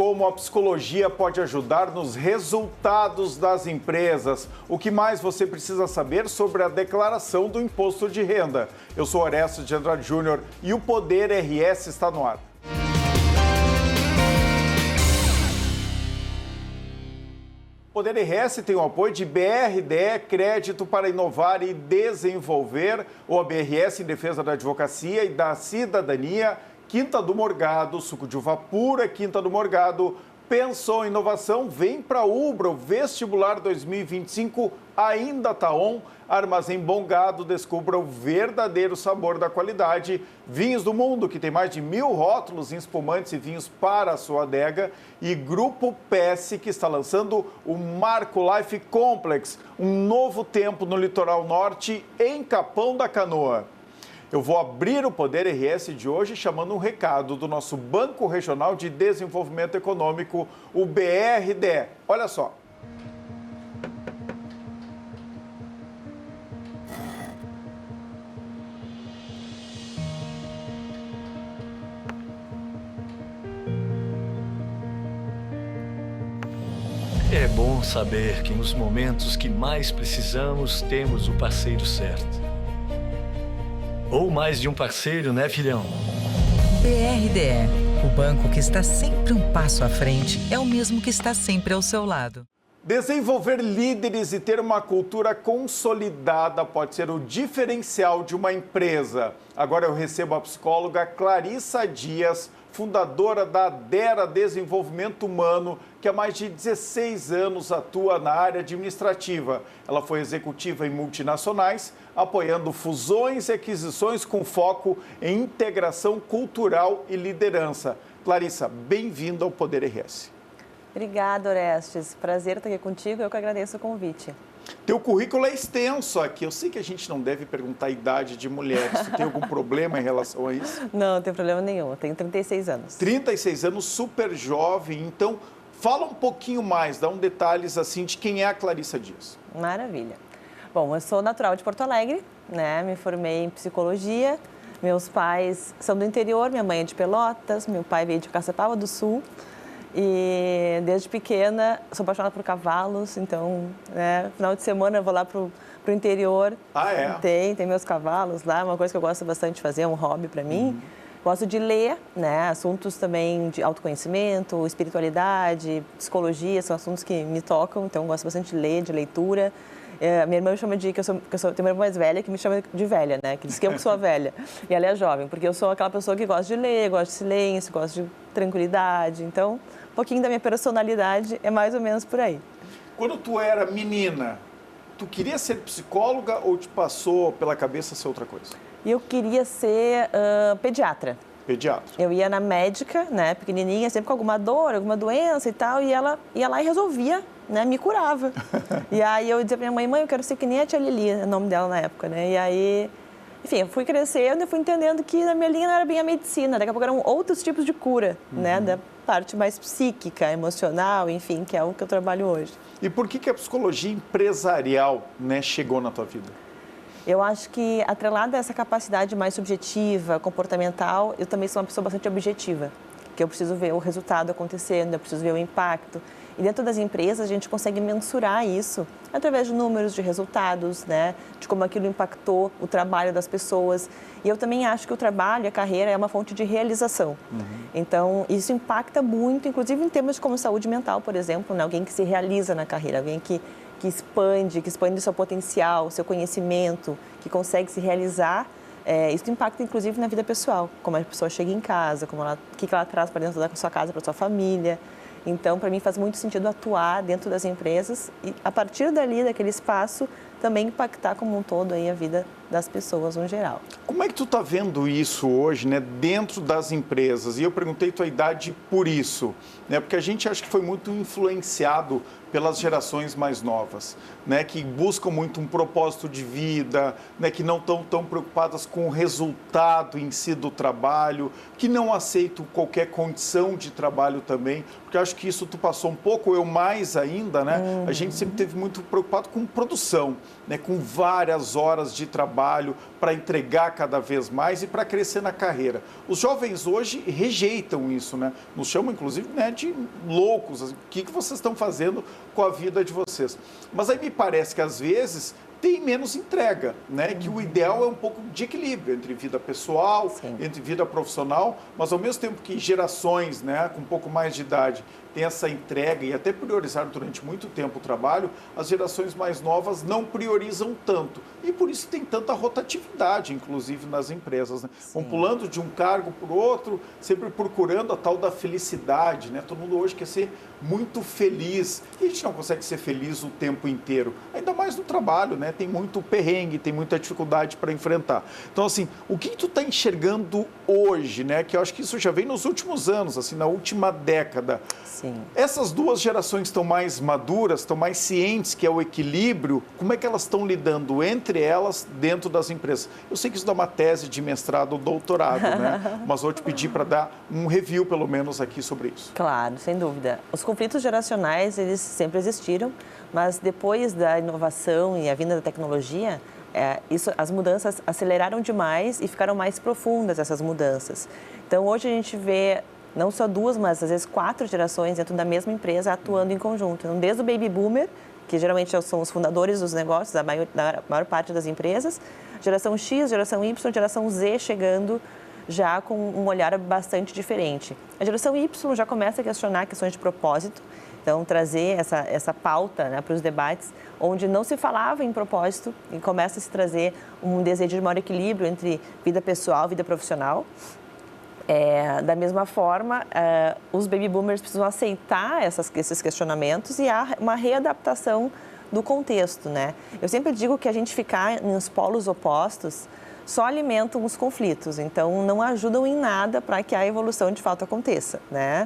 como a psicologia pode ajudar nos resultados das empresas. O que mais você precisa saber sobre a declaração do imposto de renda? Eu sou Orestes de Andrade Júnior e o Poder RS está no ar. O Poder RS tem o apoio de BRDE, Crédito para Inovar e Desenvolver, ou a BRS em defesa da advocacia e da cidadania, Quinta do Morgado, suco de uva pura, Quinta do Morgado. Pensou em inovação? Vem para a Ubra, o vestibular 2025 ainda está on. Armazém Bom Gado, descubra o verdadeiro sabor da qualidade. Vinhos do Mundo, que tem mais de 1000 rótulos em espumantes e vinhos para a sua adega. E Grupo PS, que está lançando o Marco Life Complex, um novo tempo no litoral norte, em Capão da Canoa. Eu vou abrir o Poder RS de hoje chamando um recado do nosso Banco Regional de Desenvolvimento Econômico, o BRDE. Olha só. É bom saber que nos momentos que mais precisamos, temos o parceiro certo. Ou mais de um parceiro, né, filhão? BRDE, o banco que está sempre um passo à frente, é o mesmo que está sempre ao seu lado. Desenvolver líderes e ter uma cultura consolidada pode ser o diferencial de uma empresa. Agora eu recebo a psicóloga Clarissa Dias, fundadora da Dera Desenvolvimento Humano, que há mais de 16 anos atua na área administrativa. Ela foi executiva em multinacionais, apoiando fusões e aquisições com foco em integração cultural e liderança. Clarissa, bem-vinda ao Poder RS. Obrigada, Orestes. Prazer estar aqui contigo. Eu que agradeço o convite. Teu currículo é extenso aqui. Eu sei que a gente não deve perguntar a idade de mulheres. Tu tem algum problema em relação a isso? Não, não tem problema nenhum. Eu tenho 36 anos. 36 anos, super jovem. Então, fala um pouquinho mais, dá detalhes assim de quem é a Clarissa Dias. Maravilha. Bom, eu sou natural de Porto Alegre, né? Me formei em psicologia. Meus pais são do interior, minha mãe é de Pelotas, meu pai veio de Caçapava do Sul. E desde pequena sou apaixonada por cavalos, então, né, final de semana eu vou lá pro interior. Ah, é? Tem meus cavalos lá, uma coisa que eu gosto bastante de fazer, é um hobby para mim. Gosto de ler, né, assuntos também de autoconhecimento, espiritualidade, psicologia, são assuntos que me tocam, então eu gosto bastante de ler, de leitura. Minha irmã me chama de, tenho uma irmã mais velha que me chama de velha, né, que diz que eu sou a velha, e ela é jovem, porque eu sou aquela pessoa que gosta de ler, gosta de silêncio, gosta de tranquilidade, então um pouquinho da minha personalidade é mais ou menos por aí. Quando tu era menina, tu queria ser psicóloga ou te passou pela cabeça ser outra coisa? Eu queria ser pediatra. Pediatra. Eu ia na médica, né, pequenininha, sempre com alguma dor, alguma doença e tal, e ela ia lá e resolvia, né, me curava. E aí eu dizia pra minha mãe, eu quero ser que nem a tia Lili, é o nome dela na época, né, e aí, enfim, eu fui crescendo e fui entendendo que na minha linha não era bem a medicina, daqui a pouco eram outros tipos de cura, né, da parte mais psíquica, emocional, enfim, que é o que eu trabalho hoje. E por que a psicologia empresarial, né, chegou na tua vida? Eu acho que, atrelada a essa capacidade mais subjetiva, comportamental, eu também sou uma pessoa bastante objetiva, que eu preciso ver o resultado acontecendo, eu preciso ver o impacto. E dentro das empresas, a gente consegue mensurar isso através de números, de resultados, né? De como aquilo impactou o trabalho das pessoas. E eu também acho que o trabalho, a carreira, é uma fonte de realização. Então, isso impacta muito, inclusive em temas como saúde mental, por exemplo, né? Alguém que se realiza na carreira, alguém que expande o seu potencial, o seu conhecimento, que consegue se realizar. Isso impacta, inclusive, na vida pessoal, como a pessoa chega em casa, o que ela traz para dentro da sua casa, para sua família. Então, para mim, faz muito sentido atuar dentro das empresas e, a partir dali, daquele espaço, também impactar como um todo aí a vida das pessoas no geral. Como é que tu está vendo isso hoje, né, dentro das empresas? E eu perguntei tua idade por isso, né, porque a gente acha que foi muito influenciado pelas gerações mais novas, né, que buscam muito um propósito de vida, né, que não estão tão preocupadas com o resultado em si do trabalho, que não aceitam qualquer condição de trabalho também, porque eu acho que isso tu passou um pouco, eu mais ainda, né? A gente sempre teve muito preocupado com produção. né, com várias horas de trabalho para entregar cada vez mais e para crescer na carreira. Os jovens hoje rejeitam isso, né? Nos chamam, inclusive, né, de loucos. O que vocês estão fazendo com a vida de vocês? Mas aí me parece que, às vezes, tem menos entrega, né? Que o ideal é um pouco de equilíbrio entre vida pessoal, Sim. entre vida profissional, mas ao mesmo tempo que gerações, né, com um pouco mais de idade têm essa entrega e até priorizaram durante muito tempo o trabalho, as gerações mais novas não priorizam tanto. E por isso tem tanta rotatividade, inclusive, nas empresas, né? Vão pulando de um cargo para o outro, sempre procurando a tal da felicidade, né? Todo mundo hoje quer ser muito feliz. E a gente não consegue ser feliz o tempo inteiro, ainda mais no trabalho, né? Tem muito perrengue, tem muita dificuldade para enfrentar. Então, assim, o que tu está enxergando hoje, né? Que eu acho que isso já vem nos últimos anos, assim, na última década. Sim. Essas duas gerações estão mais maduras, estão mais cientes que é o equilíbrio. Como é que elas estão lidando entre elas dentro das empresas? Eu sei que isso dá uma tese de mestrado ou doutorado, né? Mas vou te pedir para dar um review, pelo menos, aqui sobre isso. Claro, sem dúvida. Os conflitos geracionais, eles sempre existiram, mas depois da inovação e a vinda da tecnologia, as mudanças aceleraram demais e ficaram mais profundas, essas mudanças. Então, hoje a gente vê não só duas, mas às vezes 4 gerações dentro da mesma empresa atuando em conjunto. Então, desde o Baby Boomer, que geralmente são os fundadores dos negócios, da maior parte das empresas, geração X, geração Y, geração Z chegando já com um olhar bastante diferente. A geração Y já começa a questionar questões de propósito, então trazer essa pauta, né, para os debates, onde não se falava em propósito e começa a se trazer um desejo de maior equilíbrio entre vida pessoal e vida profissional. Da mesma forma, os baby boomers precisam aceitar esses questionamentos e há uma readaptação do contexto, né? Eu sempre digo que a gente ficar nos polos opostos só alimentam os conflitos, então não ajudam em nada para que a evolução de fato aconteça, né?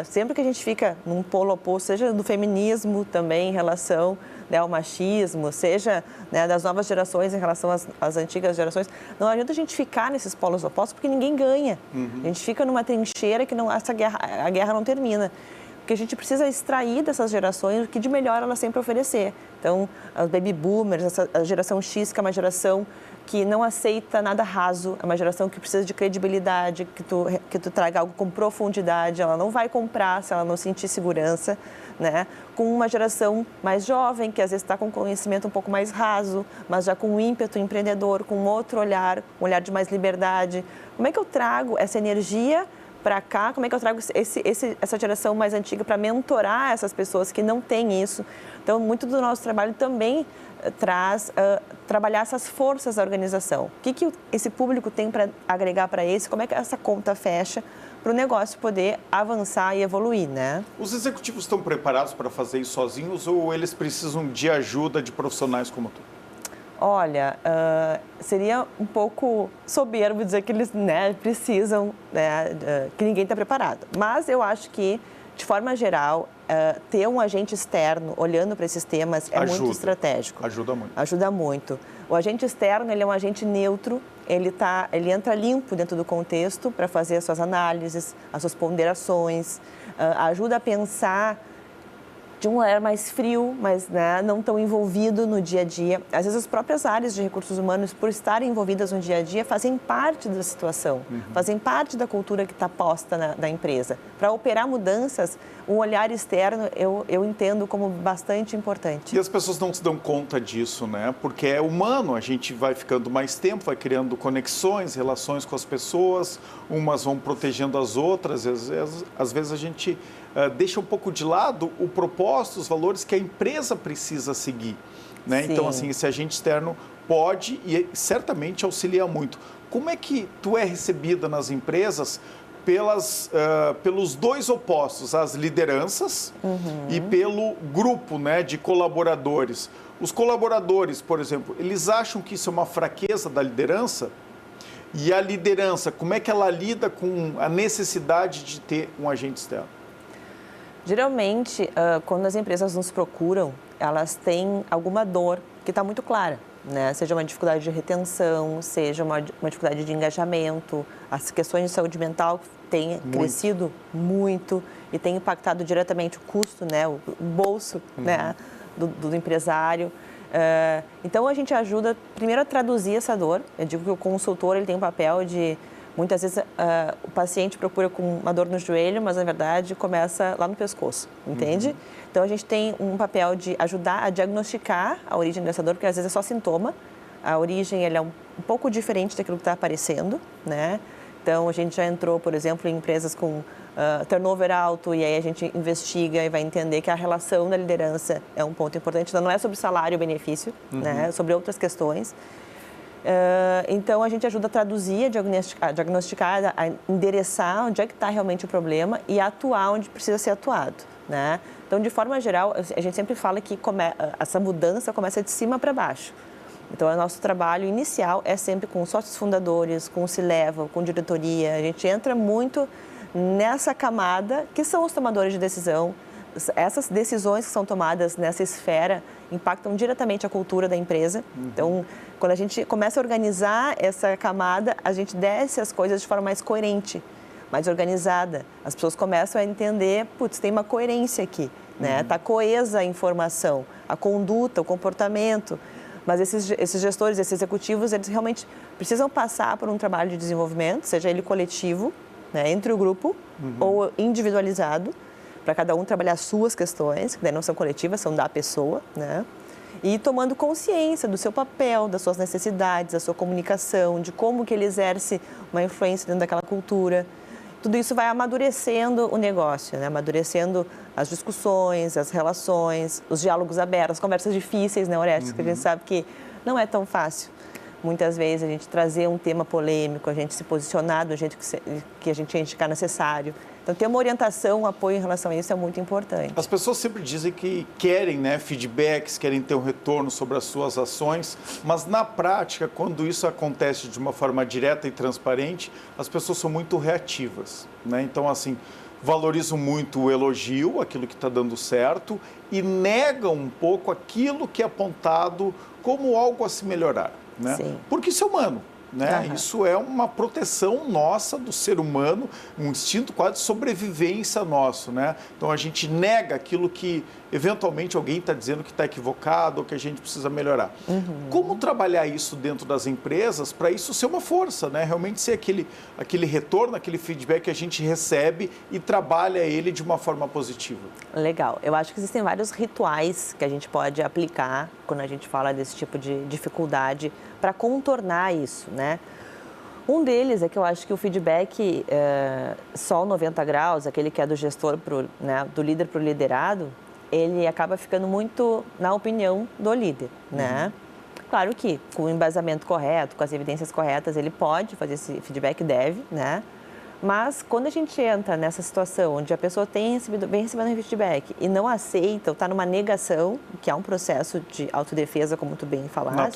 Sempre que a gente fica num polo oposto, seja do feminismo também em relação, né, ao machismo, seja, né, das novas gerações em relação às antigas gerações, não adianta a gente ficar nesses polos opostos porque ninguém ganha. A gente fica numa trincheira que a guerra não termina. Porque a gente precisa extrair dessas gerações o que de melhor elas têm para oferecer. Então, os baby boomers, a geração X, que é uma geração que não aceita nada raso, é uma geração que precisa de credibilidade, que tu traga algo com profundidade, ela não vai comprar se ela não sentir segurança, né? Com uma geração mais jovem, que às vezes está com conhecimento um pouco mais raso, mas já com um ímpeto empreendedor, com outro olhar, um olhar de mais liberdade. Como é que eu trago essa energia para cá? Como é que eu trago essa geração mais antiga para mentorar essas pessoas que não têm isso? Então, muito do nosso trabalho também traz trabalhar essas forças da organização. O que esse público tem para agregar para esse? Como é que essa conta fecha para o negócio poder avançar e evoluir, né? Os executivos estão preparados para fazer isso sozinhos ou eles precisam de ajuda de profissionais como tu? Olha, seria um pouco soberbo dizer que eles, né, precisam, né, que ninguém está preparado. Mas eu acho que, de forma geral, ter um agente externo olhando para esses temas é muito estratégico. Ajuda muito. Ajuda muito. O agente externo, ele é um agente neutro, ele entra limpo dentro do contexto para fazer as suas análises, as suas ponderações, ajuda a pensar de um olhar mais frio, mas, né, não tão envolvido no dia a dia. Às vezes, as próprias áreas de recursos humanos, por estarem envolvidas no dia a dia, fazem parte da situação, fazem parte da cultura que está posta na empresa. Para operar mudanças, um olhar externo eu entendo como bastante importante. E as pessoas não se dão conta disso, né? Porque é humano, a gente vai ficando mais tempo, vai criando conexões, relações com as pessoas, umas vão protegendo as outras, e às vezes a gente deixa um pouco de lado o propósito, os valores que a empresa precisa seguir, né? Então, assim, esse agente externo pode e certamente auxilia muito. Como é que tu é recebida nas empresas pelos dois opostos, as lideranças e pelo grupo, né, de colaboradores? Os colaboradores, por exemplo, eles acham que isso é uma fraqueza da liderança? E a liderança, como é que ela lida com a necessidade de ter um agente externo? Geralmente, quando as empresas nos procuram, elas têm alguma dor que está muito clara, né? Seja uma dificuldade de retenção, seja uma dificuldade de engajamento, as questões de saúde mental têm crescido muito e têm impactado diretamente o custo, né? O bolso, né, do empresário. Então, a gente ajuda, primeiro, a traduzir essa dor. Eu digo que o consultor ele tem um papel de... Muitas vezes, o paciente procura com uma dor no joelho, mas, na verdade, começa lá no pescoço, entende? Então, a gente tem um papel de ajudar a diagnosticar a origem dessa dor, porque, às vezes, é só sintoma. A origem ela é um pouco diferente daquilo que está aparecendo, né? Então, a gente já entrou, por exemplo, em empresas com turnover alto, e aí a gente investiga e vai entender que a relação da liderança é um ponto importante. Então, não é sobre salário e benefício, né? É sobre outras questões. Então, a gente ajuda a traduzir, a diagnosticar, a endereçar onde é que está realmente o problema e a atuar onde precisa ser atuado, né? Então, de forma geral, a gente sempre fala que essa mudança começa de cima para baixo. Então, o nosso trabalho inicial é sempre com sócios fundadores, com o C-Level, com diretoria. A gente entra muito nessa camada que são os tomadores de decisão. Essas decisões que são tomadas nessa esfera impactam diretamente a cultura da empresa. Então, quando a gente começa a organizar essa camada, a gente desce as coisas de forma mais coerente, mais organizada. As pessoas começam a entender, putz, tem uma coerência aqui, né? Está coesa a informação, a conduta, o comportamento. Mas esses gestores, esses executivos, eles realmente precisam passar por um trabalho de desenvolvimento, seja ele coletivo, né, entre o grupo, ou individualizado, para cada um trabalhar as suas questões, que daí não são coletivas, são da pessoa, né? E tomando consciência do seu papel, das suas necessidades, da sua comunicação, de como que ele exerce uma influência dentro daquela cultura. Tudo isso vai amadurecendo o negócio, né? Amadurecendo as discussões, as relações, os diálogos abertos, as conversas difíceis, né, Orestes? Que a gente sabe que não é tão fácil. Muitas vezes a gente trazer um tema polêmico, a gente se posicionar do jeito que a gente indicar necessário. Então, ter uma orientação, um apoio em relação a isso é muito importante. As pessoas sempre dizem que querem, né, feedbacks, querem ter um retorno sobre as suas ações, mas na prática, quando isso acontece de uma forma direta e transparente, as pessoas são muito reativas, né? Então, assim, valorizam muito o elogio, aquilo que está dando certo, e negam um pouco aquilo que é apontado como algo a se melhorar, né? Sim. Porque isso é humano. Né? Isso é uma proteção nossa do ser humano, um instinto quase de sobrevivência nosso, né? Então a gente nega aquilo que eventualmente alguém está dizendo que está equivocado ou que a gente precisa melhorar. Como trabalhar isso dentro das empresas para isso ser uma força, né? Realmente ser aquele retorno, aquele feedback que a gente recebe e trabalha ele de uma forma positiva. Legal. Eu acho que existem vários rituais que a gente pode aplicar quando a gente fala desse tipo de dificuldade para contornar isso, né? Um deles é que eu acho que o feedback só 90 graus, aquele que é do gestor, né, do líder para o liderado, ele acaba ficando muito na opinião do líder, né? Claro que com o embasamento correto, com as evidências corretas, ele pode fazer esse feedback, deve, né? Mas quando a gente entra nessa situação onde a pessoa vem recebendo um feedback e não aceita ou está numa negação, que é um processo de autodefesa, como tu bem falaste.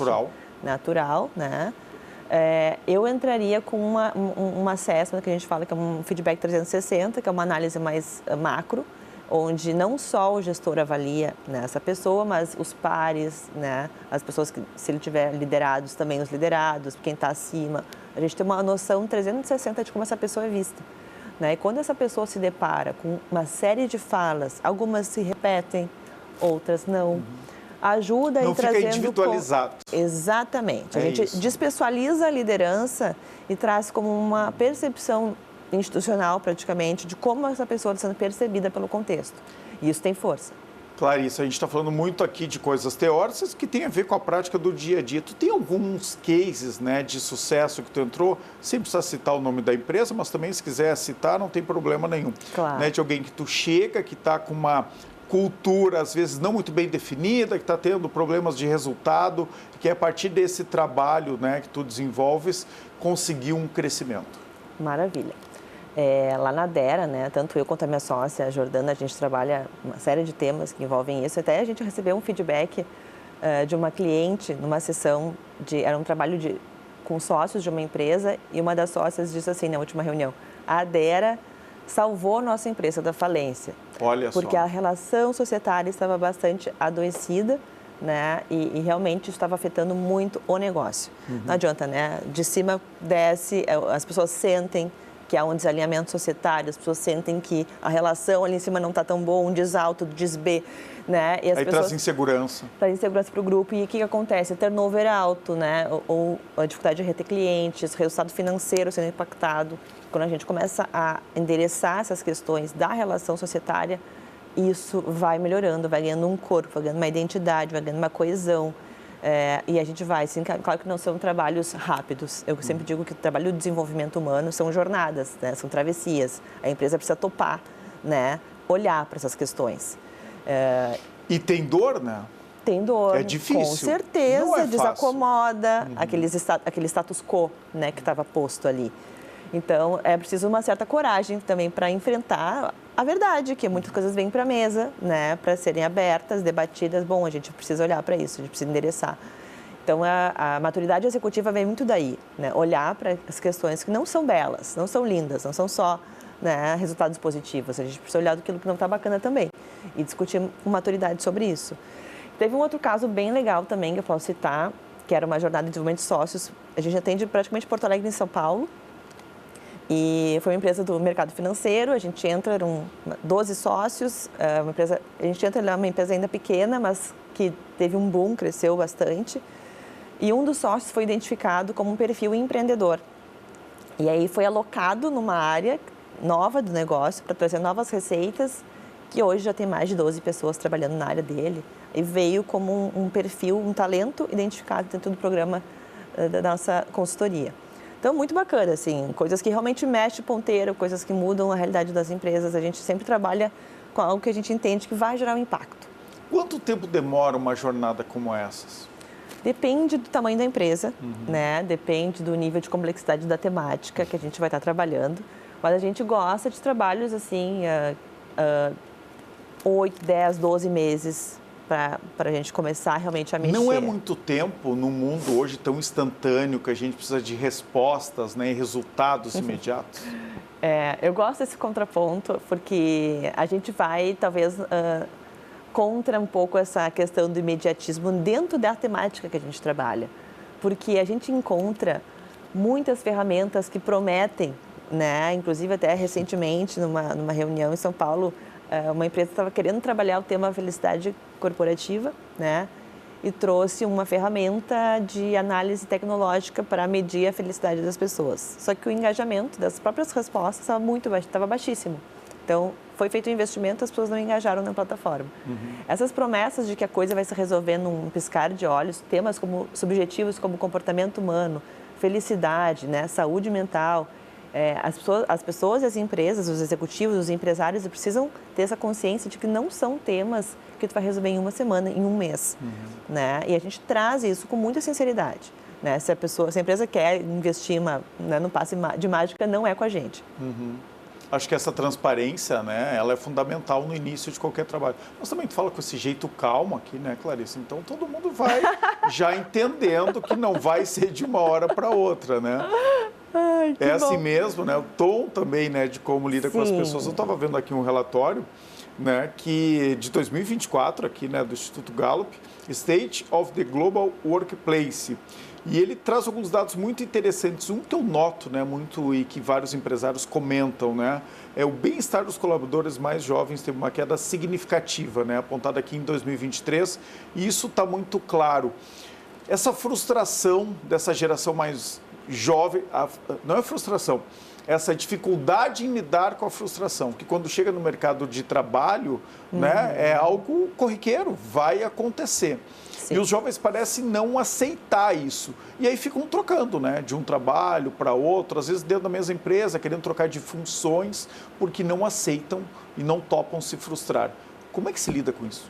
Natural, né? Eu entraria com uma assessment que a gente fala que é um feedback 360, que é uma análise mais macro, onde não só o gestor avalia, né, essa pessoa, mas os pares, né, as pessoas que, se ele tiver liderados, também os liderados, quem está acima. A gente tem uma noção 360 de como essa pessoa é vista, né? E quando essa pessoa se depara com uma série de falas, algumas se repetem, outras não. Ajuda não e trazendo... Não fica individualizado. Exatamente. A gente despessoaliza a liderança e traz como uma percepção institucional, praticamente, de como essa pessoa está sendo percebida pelo contexto. E isso tem força. Clarice, a gente está falando muito aqui de coisas teóricas que tem a ver com a prática do dia a dia. Tu tem alguns cases, né, de sucesso que tu entrou, sem precisar citar o nome da empresa, mas também se quiser citar, não tem problema nenhum. Claro. Né, de alguém que tu chega, que está com uma cultura, às vezes, não muito bem definida, que está tendo problemas de resultado, que a partir desse trabalho, né, que tu desenvolves, conseguiu um crescimento. Maravilha. Lá na Dera, né, tanto eu quanto a minha sócia, a Jordana, a gente trabalha uma série de temas que envolvem isso. Até a gente recebeu um feedback de uma cliente numa sessão, era um trabalho com sócios de uma empresa, e uma das sócias disse assim na última reunião: a Dera salvou a nossa empresa da falência. Olha porque só. A relação societária estava bastante adoecida, né? E realmente isso estava afetando muito o negócio. Não adianta, né? De cima desce, as pessoas sentem que há um desalinhamento societário, as pessoas sentem que a relação ali em cima não está tão boa, um diz A, outro diz B, né? E as aí pessoas traz insegurança. Traz insegurança para o grupo. E o que acontece? Turnover alto, né? Ou a dificuldade de reter clientes, resultado financeiro sendo impactado. Quando a gente começa a endereçar essas questões da relação societária, isso vai melhorando, vai ganhando um corpo, vai ganhando uma identidade, vai ganhando uma coesão. E a gente vai, assim, claro que não são trabalhos rápidos. Eu sempre digo que o trabalho de desenvolvimento humano são jornadas, né? São travessias. A empresa precisa topar, né? Olhar para essas questões. E tem dor, né? Tem dor, é difícil. Com certeza, não é desacomoda aquele status quo, né, que estava posto ali. Então, é preciso uma certa coragem também para enfrentar a verdade, que muitas coisas vêm para a mesa, né, para serem abertas, debatidas. Bom, a gente precisa olhar para isso, a gente precisa endereçar. Então, a maturidade executiva vem muito daí, né, olhar para as questões que não são belas, não são lindas, não são só, né, resultados positivos. A gente precisa olhar daquilo que não está bacana também e discutir com maturidade sobre isso. Teve um outro caso bem legal também que eu posso citar, que era uma jornada de desenvolvimento de sócios. A gente atende praticamente Porto Alegre e São Paulo. E foi uma empresa do mercado financeiro, a gente entra, eram 12 sócios, a gente entra numa empresa ainda pequena, mas que teve um boom, cresceu bastante. E um dos sócios foi identificado como um perfil empreendedor. E aí foi alocado numa área nova do negócio para trazer novas receitas, que hoje já tem mais de 12 pessoas trabalhando na área dele. E veio como um perfil, um talento identificado dentro do programa da nossa consultoria. Então, muito bacana, assim, coisas que realmente mexem o ponteiro, coisas que mudam a realidade das empresas. A gente sempre trabalha com algo que a gente entende que vai gerar um impacto. Quanto tempo demora uma jornada como essas? Depende do tamanho da empresa, né? Depende do nível de complexidade da temática que a gente vai estar trabalhando. Mas a gente gosta de trabalhos, assim, 8, 10, 12 meses para a gente começar realmente a mexer. Não é muito tempo num mundo hoje tão instantâneo que a gente precisa de respostas, né, e resultados imediatos? Eu gosto desse contraponto porque a gente vai, talvez, contra um pouco essa questão do imediatismo dentro da temática que a gente trabalha. Porque a gente encontra muitas ferramentas que prometem, né? Inclusive, até recentemente, numa reunião em São Paulo, uma empresa estava querendo trabalhar o tema felicidade corporativa, né? E trouxe uma ferramenta de análise tecnológica para medir a felicidade das pessoas. Só que o engajamento das próprias respostas estava baixíssimo. Então, foi feito um investimento, as pessoas não engajaram na plataforma. Essas promessas de que a coisa vai se resolver num piscar de olhos, temas como subjetivos como comportamento humano, felicidade, né? Saúde mental, as pessoas e as empresas, os executivos, os empresários precisam ter essa consciência de que não são temas que tu vai resolver em uma semana, em um mês, né? E a gente traz isso com muita sinceridade, né? Se a empresa quer investir no passe de mágica, não é com a gente. Acho que essa transparência, né, ela é fundamental no início de qualquer trabalho. Mas também tu fala com esse jeito calmo aqui, né, Clarice? Então todo mundo vai já entendendo que não vai ser de uma hora para outra, né? Ai, que é bom. Assim mesmo, né? O tom também, né, de como lida com as pessoas. Eu estava vendo aqui um relatório, né, que de 2024 aqui, né, do Instituto Gallup, State of the Global Workplace. E ele traz alguns dados muito interessantes. Um que eu noto, né, muito e que vários empresários comentam, né, é o bem-estar dos colaboradores mais jovens teve uma queda significativa, né, apontada aqui em 2023. E isso está muito claro. Essa frustração dessa geração mais jovem, não é frustração, essa dificuldade em lidar com a frustração, que quando chega no mercado de trabalho, né, é algo corriqueiro, vai acontecer. Sim. E os jovens parecem não aceitar isso. E aí ficam trocando, né, de um trabalho para outro, às vezes dentro da mesma empresa, querendo trocar de funções, porque não aceitam e não topam se frustrar. Como é que se lida com isso?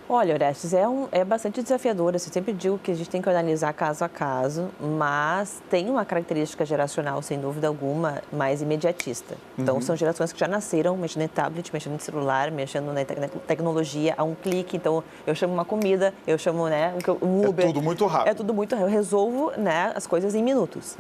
Olha, Orestes, é bastante desafiador. Eu sempre digo que a gente tem que analisar caso a caso, mas tem uma característica geracional, sem dúvida alguma, mais imediatista. Então, são gerações que já nasceram mexendo em tablet, mexendo em celular, mexendo na tecnologia, a um clique. Então, eu chamo uma comida, eu chamo, né, um Uber. É tudo muito rápido. É tudo muito rápido. Eu resolvo, né, as coisas em minutos.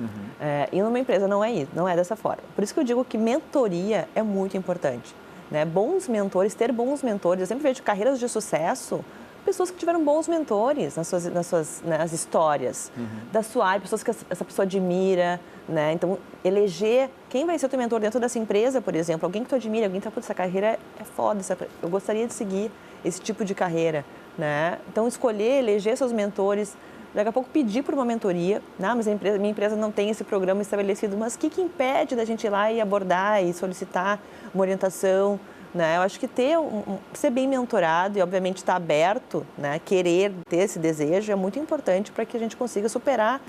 E numa empresa não é isso, não é dessa forma. Por isso que eu digo que mentoria é muito importante. Né? Bons mentores, ter bons mentores. Eu sempre vejo carreiras de sucesso pessoas que tiveram bons mentores nas suas nas histórias da sua área, pessoas que essa pessoa admira, né? Então, eleger quem vai ser o teu mentor dentro dessa empresa, por exemplo, alguém que tu admira, alguém que tá, essa carreira é foda, eu gostaria de seguir esse tipo de carreira, né? Então, escolher, eleger seus mentores, daqui a pouco pedir por uma mentoria, não, mas minha empresa não tem esse programa estabelecido, mas o que impede da gente ir lá e abordar e solicitar uma orientação, né? Eu acho que ser bem mentorado e, obviamente, estar aberto, né? Querer ter esse desejo é muito importante para que a gente consiga superar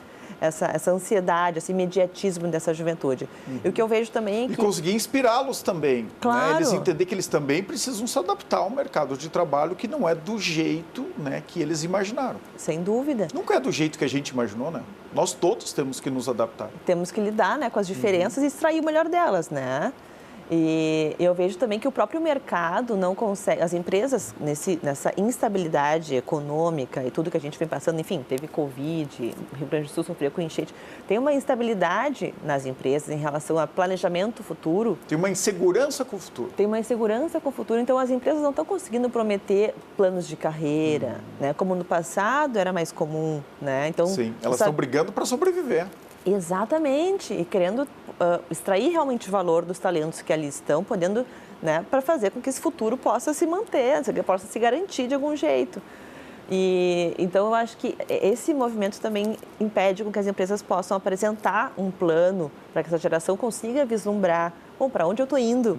essa ansiedade, esse imediatismo dessa juventude. E o que eu vejo também é que... E conseguir inspirá-los também. Claro. Né? Eles entenderem que eles também precisam se adaptar ao mercado de trabalho que não é do jeito, né, que eles imaginaram. Sem dúvida. Nunca é do jeito que a gente imaginou, né? Nós todos temos que nos adaptar. Temos que lidar, né, com as diferenças e extrair o melhor delas, né? E eu vejo também que o próprio mercado não consegue, as empresas nessa instabilidade econômica e tudo que a gente vem passando, enfim, teve Covid, Rio Grande do Sul sofreu com enchente, tem uma instabilidade nas empresas em relação a planejamento futuro. Tem uma insegurança com o futuro. Tem uma insegurança com o futuro, então as empresas não estão conseguindo prometer planos de carreira, né? Como no passado era mais comum, né? Então, sim, elas estão brigando para sobreviver. Exatamente, e querendo extrair realmente valor dos talentos que ali estão, podendo, né, para fazer com que esse futuro possa se manter, possa se garantir de algum jeito. E então eu acho que esse movimento também impede com que as empresas possam apresentar um plano para que essa geração consiga vislumbrar, bom, para onde eu estou indo?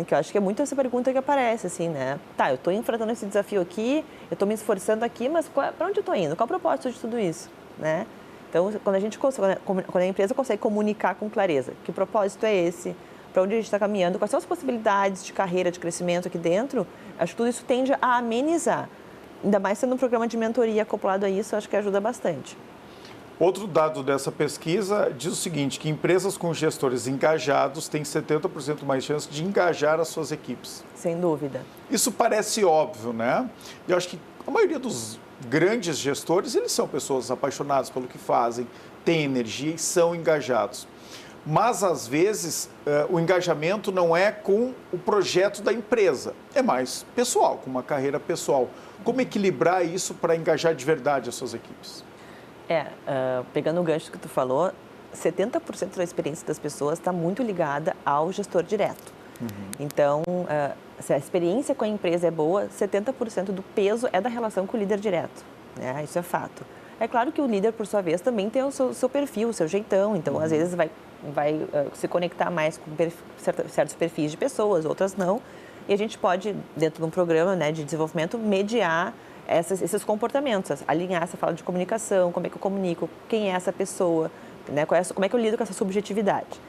Que eu acho que é muito essa pergunta que aparece, assim, né? Tá, eu estou enfrentando esse desafio aqui, eu estou me esforçando aqui, mas para onde eu estou indo? Qual é o propósito de tudo isso, né? Então, quando a empresa consegue comunicar com clareza que o propósito é esse, para onde a gente está caminhando, quais são as possibilidades de carreira, de crescimento aqui dentro, acho que tudo isso tende a amenizar. Ainda mais sendo um programa de mentoria acoplado a isso, acho que ajuda bastante. Outro dado dessa pesquisa diz o seguinte, que empresas com gestores engajados têm 70% mais chance de engajar as suas equipes. Sem dúvida. Isso parece óbvio, né? Eu acho que a maioria dos grandes gestores, eles são pessoas apaixonadas pelo que fazem, têm energia e são engajados. Mas, às vezes, o engajamento não é com o projeto da empresa, é mais pessoal, com uma carreira pessoal. Como equilibrar isso para engajar de verdade as suas equipes? Pegando o gancho que tu falou, 70% da experiência das pessoas está muito ligada ao gestor direto. Então, se a experiência com a empresa é boa, 70% do peso é da relação com o líder direto, né? Isso é fato. É claro que o líder, por sua vez, também tem o seu perfil, o seu jeitão, então, às vezes, vai se conectar mais com certos perfis de pessoas, outras não, e a gente pode, dentro de um programa, né, de desenvolvimento, mediar esses comportamentos, alinhar essa fala de comunicação, como é que eu comunico, quem é essa pessoa, né, como é que eu lido com essa subjetividade.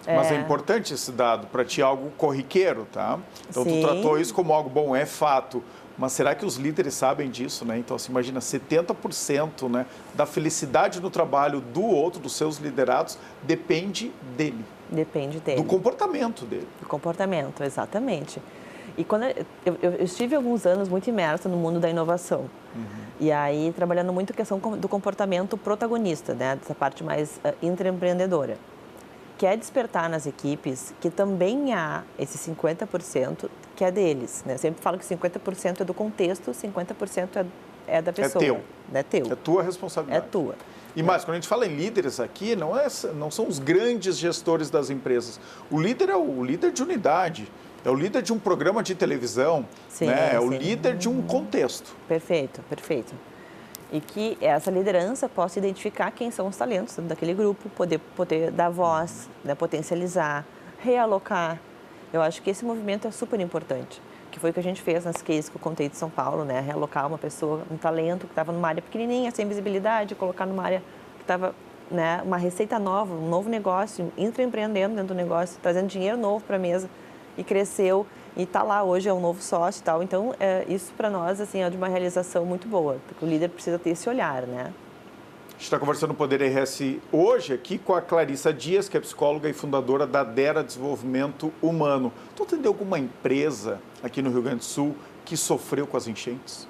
Mas é importante esse dado, para ti algo corriqueiro, tá? Então, Sim. Tu tratou isso como algo bom, é fato. Mas será que os líderes sabem disso, né? Então, assim, imagina, 70%, né, da felicidade no trabalho do outro, dos seus liderados, depende dele. Depende dele. Do comportamento dele. Do comportamento, exatamente. E quando eu estive alguns anos muito imersa no mundo da inovação. E aí, trabalhando muito a questão do comportamento protagonista, né? Dessa parte mais intraempreendedora. Que é despertar nas equipes que também há esse 50% que é deles, né? Eu sempre falo que 50% é do contexto, 50% é da pessoa. É teu. É teu. É tua responsabilidade. É tua. E mais, quando a gente fala em líderes aqui, não são os grandes gestores das empresas. O líder é o líder de unidade, é o líder de um programa de televisão, Sim, né? É o sim. líder de um contexto. Perfeito, perfeito. E que essa liderança possa identificar quem são os talentos daquele grupo, poder dar voz, né, potencializar, realocar. Eu acho que esse movimento é super importante, que foi o que a gente fez nas cases que eu contei de São Paulo, né, realocar uma pessoa, um talento que estava numa área pequenininha, sem visibilidade, colocar numa área que estava, né, uma receita nova, um novo negócio, intraempreendendo dentro do negócio, trazendo dinheiro novo para a mesa e cresceu. E está lá hoje, é um novo sócio e tal. Então, isso para nós assim, é de uma realização muito boa, porque o líder precisa ter esse olhar, né? A gente está conversando no Poder RS hoje aqui com a Clarissa Dias, que é psicóloga e fundadora da Dera Desenvolvimento Humano. Tu atendeu alguma empresa aqui no Rio Grande do Sul que sofreu com as enchentes?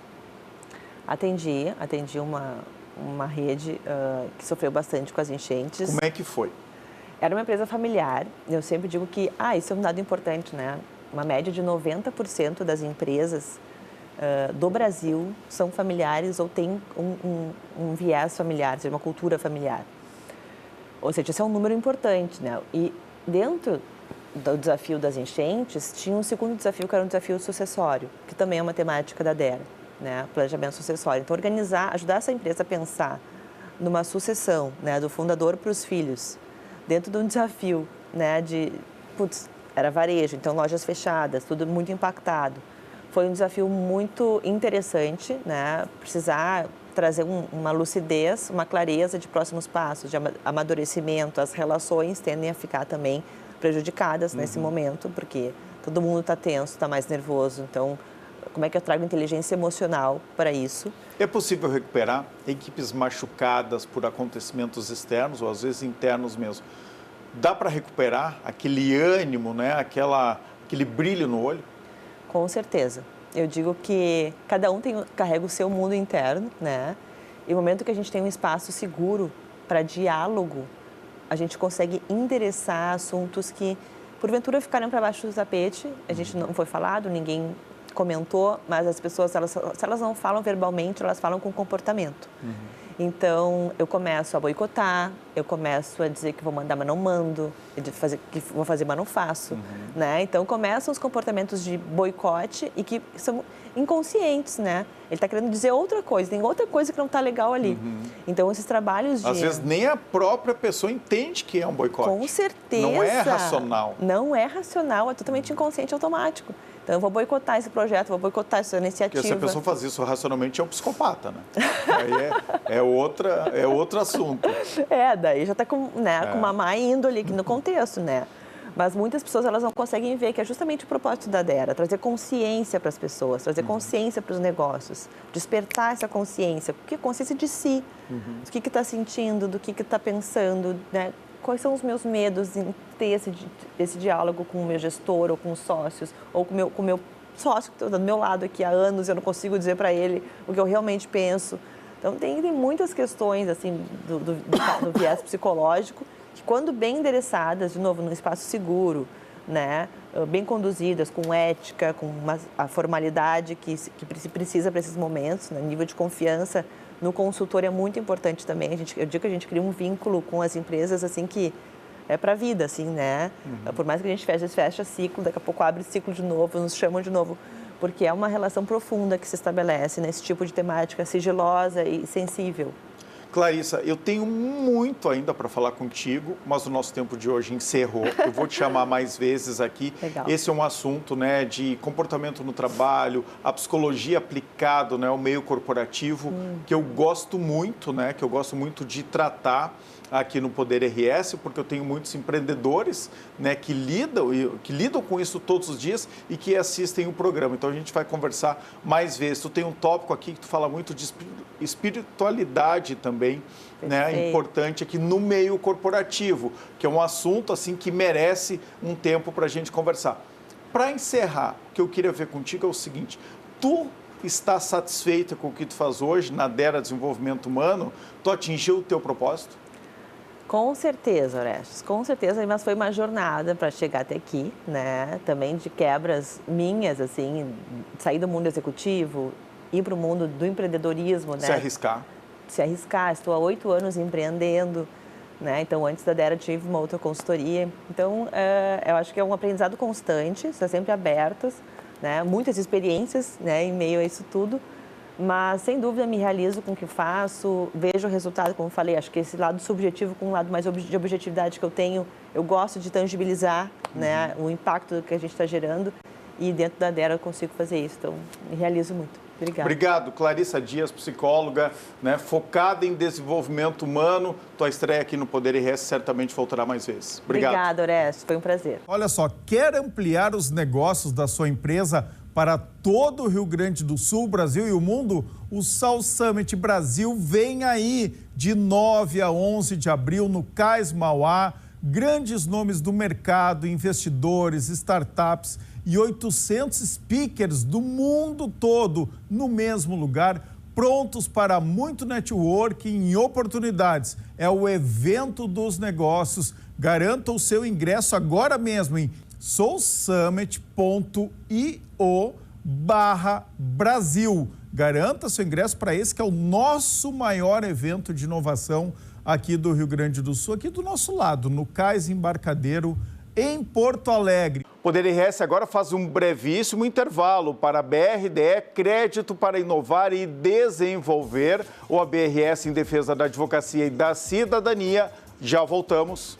Atendi uma rede que sofreu bastante com as enchentes. Como é que foi? Era uma empresa familiar. Eu sempre digo que, isso é um dado importante, né? Uma média de 90% das empresas do Brasil são familiares ou têm um viés familiar, seja, uma cultura familiar. Ou seja, esse é um número importante, né? E dentro do desafio das enchentes, tinha um segundo desafio, que era um desafio sucessório, que também é uma temática da DERA, né? Planejamento sucessório. Então, ajudar essa empresa a pensar numa sucessão, né, do fundador para os filhos, dentro de um desafio, né, era varejo, então lojas fechadas, tudo muito impactado. Foi um desafio muito interessante, né, precisar trazer uma lucidez, uma clareza de próximos passos, de amadurecimento. As relações tendem a ficar também prejudicadas nesse momento, porque todo mundo está tenso, está mais nervoso. Então, como é que eu trago inteligência emocional para isso? É possível recuperar equipes machucadas por acontecimentos externos ou às vezes internos mesmo? Dá para recuperar aquele ânimo, né? Aquele brilho no olho? Com certeza. Eu digo que cada um carrega o seu mundo interno, né? E no momento que a gente tem um espaço seguro para diálogo, a gente consegue endereçar assuntos que, porventura, ficaram para baixo do tapete. A gente não foi falado, ninguém comentou, mas as pessoas, se elas não falam verbalmente, elas falam com comportamento. Então, eu começo a boicotar, eu começo a dizer que vou mandar, mas não mando, que vou fazer, mas não faço, né? Então, começam os comportamentos de boicote e que são inconscientes, né? Ele está querendo dizer outra coisa, tem outra coisa que não está legal ali. Então, esses trabalhos de... Às vezes, nem a própria pessoa entende que é um boicote. Com certeza. Não é racional. Não é racional, é totalmente inconsciente, automático. Então, eu vou boicotar esse projeto, vou boicotar essa iniciativa. Porque se a pessoa faz isso racionalmente, é um psicopata, né? Aí é outro assunto. Daí já está com uma má índole aqui no contexto, né? Mas muitas pessoas, elas não conseguem ver que é justamente o propósito da DERA, trazer consciência para as pessoas, trazer consciência para os negócios, despertar essa consciência, porque consciência de si, do que está sentindo, do que está pensando, né? Quais são os meus medos em ter esse diálogo com o meu gestor, ou com os sócios, ou com o meu sócio que está do meu lado aqui há anos, eu não consigo dizer para ele o que eu realmente penso. Então, tem muitas questões assim, do viés psicológico, que quando bem endereçadas, de novo, num espaço seguro, né, bem conduzidas, com ética, com a formalidade que precisa para esses momentos, né, nível de confiança no consultor é muito importante também. Eu digo que a gente cria um vínculo com as empresas assim que é para a vida, assim, né? Por mais que a gente fecha ciclo, daqui a pouco abre ciclo de novo, nos chamam de novo, porque é uma relação profunda que se estabelece nesse tipo de temática sigilosa e sensível. Clarissa, eu tenho muito ainda para falar contigo, mas o nosso tempo de hoje encerrou. Eu vou te chamar mais vezes aqui. Legal. Esse é um assunto, né, de comportamento no trabalho, a psicologia aplicada, né, ao meio corporativo, que eu gosto muito, né, que eu gosto muito de tratar aqui no Poder RS, porque eu tenho muitos empreendedores, né, que lidam com isso todos os dias e que assistem o programa. Então, a gente vai conversar mais vezes. Tu tem um tópico aqui que tu fala muito de espiritualidade também, né, importante aqui no meio corporativo, que é um assunto assim que merece um tempo para a gente conversar. Para encerrar, o que eu queria ver contigo é o seguinte: tu está satisfeita com o que tu faz hoje na DERA Desenvolvimento Humano? Tu atingiu o teu propósito? Com certeza, Orestes, com certeza, mas foi uma jornada para chegar até aqui, né? Também de quebras minhas, assim, sair do mundo executivo, ir para o mundo do empreendedorismo, né? Se arriscar, estou há 8 anos empreendendo, né? Então, antes da DERA, tive uma outra consultoria. Então, eu acho que é um aprendizado constante, está sempre abertas, né? Muitas experiências, né, em meio a isso tudo. Mas, sem dúvida, me realizo com o que faço, vejo o resultado, como falei, acho que esse lado subjetivo com um lado mais de objetividade que eu tenho, eu gosto de tangibilizar, né, o impacto que a gente está gerando, e dentro da DERA eu consigo fazer isso, então me realizo muito. Obrigada. Obrigado, Clarissa Dias, psicóloga, né, focada em desenvolvimento humano. Tua estreia aqui no Poder RS certamente voltará mais vezes. Obrigado. Obrigada, Orestes, foi um prazer. Olha só, quer ampliar os negócios da sua empresa para todo o Rio Grande do Sul, Brasil e o mundo? O Sal Summit Brasil vem aí, de 9 a 11 de abril, no Cais Mauá. Grandes nomes do mercado, investidores, startups e 800 speakers do mundo todo no mesmo lugar, prontos para muito networking e oportunidades. É o evento dos negócios. Garanta o seu ingresso agora mesmo em soulsummit.io Brasil. Garanta seu ingresso para esse que é o nosso maior evento de inovação aqui do Rio Grande do Sul, aqui do nosso lado, no Cais Embarcadeiro, em Porto Alegre. O Poder RS agora faz um brevíssimo intervalo para a BRDE, Crédito para Inovar e Desenvolver, ou a BRS em defesa da advocacia e da cidadania. Já voltamos.